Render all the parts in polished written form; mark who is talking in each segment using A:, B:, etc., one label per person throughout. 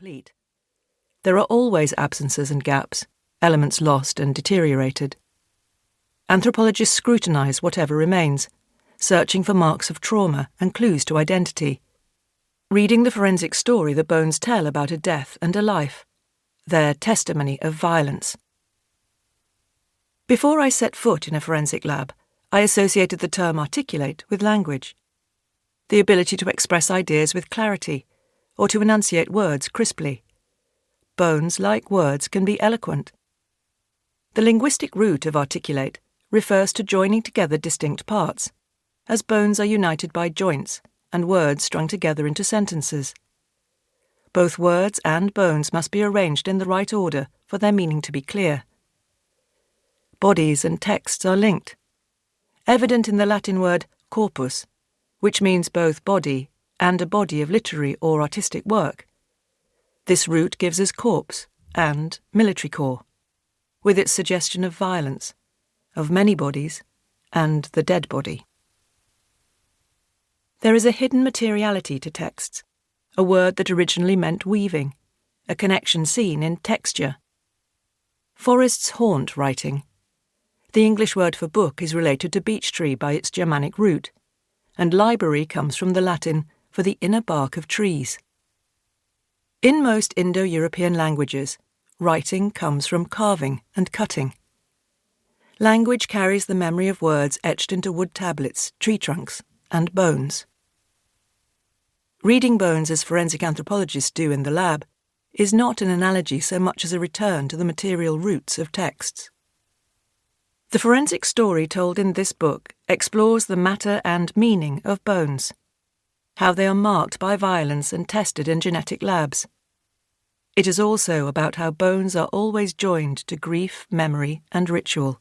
A: complete. There are always absences and gaps, elements lost and deteriorated. Anthropologists scrutinize whatever remains, searching for marks of trauma and clues to identity. Reading the forensic story the bones tell about a death and a life, their testimony of violence. Before I set foot in a forensic lab, I associated the term articulate with language. The ability to express ideas with clarity, or to enunciate words crisply. Bones, like words, can be eloquent. The linguistic root of articulate refers to joining together distinct parts, as bones are united by joints and words strung together into sentences. Both words and bones must be arranged in the right order for their meaning to be clear. Bodies and texts are linked, evident in the Latin word corpus, which means both body and a body of literary or artistic work. This root gives us corpse and military corps, with its suggestion of violence, of many bodies, and the dead body. There is a hidden materiality to texts, a word that originally meant weaving, a connection seen in texture. Forests haunt writing. The English word for book is related to beech tree by its Germanic root, and library comes from the Latin for the inner bark of trees. In most Indo-European languages, writing comes from carving and cutting. Language carries the memory of words etched into wood tablets, tree trunks, and bones. Reading bones as forensic anthropologists do in the lab is not an analogy so much as a return to the material roots of texts. The forensic story told in this book explores the matter and meaning of bones, how they are marked by violence and tested in genetic labs. It is also about how bones are always joined to grief, memory, and ritual.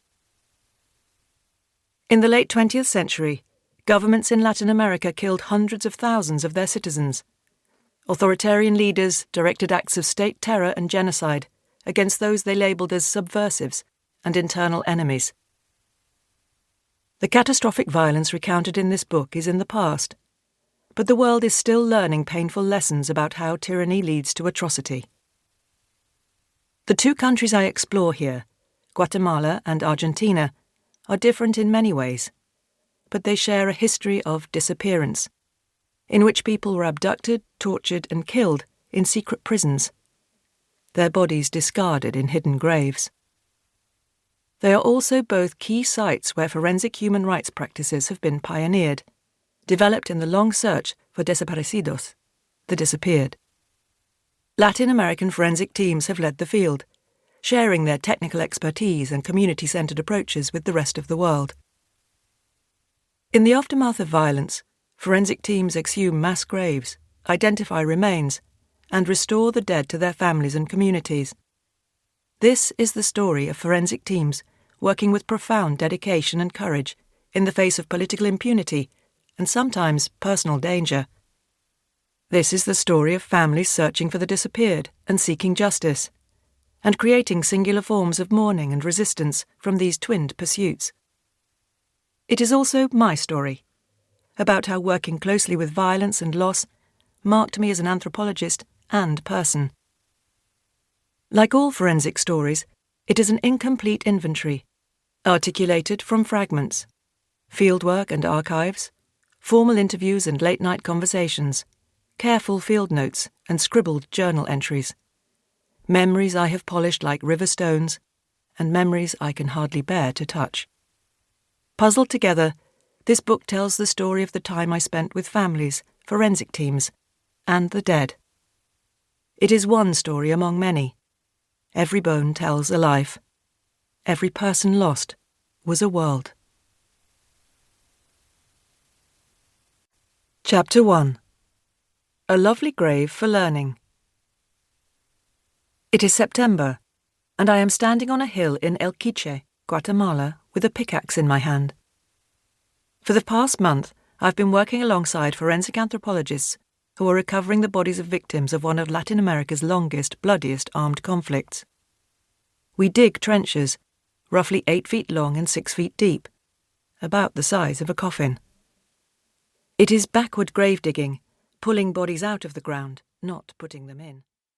A: In the late 20th century, governments in Latin America killed hundreds of thousands of their citizens. Authoritarian leaders directed acts of state terror and genocide against those they labelled as subversives and internal enemies. The catastrophic violence recounted in this book is in the past, but the world is still learning painful lessons about how tyranny leads to atrocity. The two countries I explore here, Guatemala and Argentina, are different in many ways, but they share a history of disappearance, in which people were abducted, tortured, and killed in secret prisons, their bodies discarded in hidden graves. They are also both key sites where forensic human rights practices have been pioneered, developed in the long search for desaparecidos, the disappeared. Latin American forensic teams have led the field, sharing their technical expertise and community-centered approaches with the rest of the world. In the aftermath of violence, forensic teams exhume mass graves, identify remains, and restore the dead to their families and communities. This is the story of forensic teams working with profound dedication and courage in the face of political impunity and sometimes personal danger. This is the story of families searching for the disappeared and seeking justice, and creating singular forms of mourning and resistance from these twinned pursuits. It is also my story, about how working closely with violence and loss marked me as an anthropologist and person. Like all forensic stories, it is an incomplete inventory, articulated from fragments, fieldwork and archives, formal interviews and late-night conversations, careful field notes and scribbled journal entries, memories I have polished like river stones, and memories I can hardly bear to touch. Puzzled together, this book tells the story of the time I spent with families, forensic teams, and the dead. It is one story among many. Every bone tells a life. Every person lost was a world. Chapter 1. A Lovely Grave for Learning. It is September, and I am standing on a hill in El Quiche, Guatemala, with a pickaxe in my hand. For the past month, I've been working alongside forensic anthropologists who are recovering the bodies of victims of one of Latin America's longest, bloodiest armed conflicts. We dig trenches, roughly 8 feet long and 6 feet deep, about the size of a coffin. It is backward grave digging, pulling bodies out of the ground, not putting them in.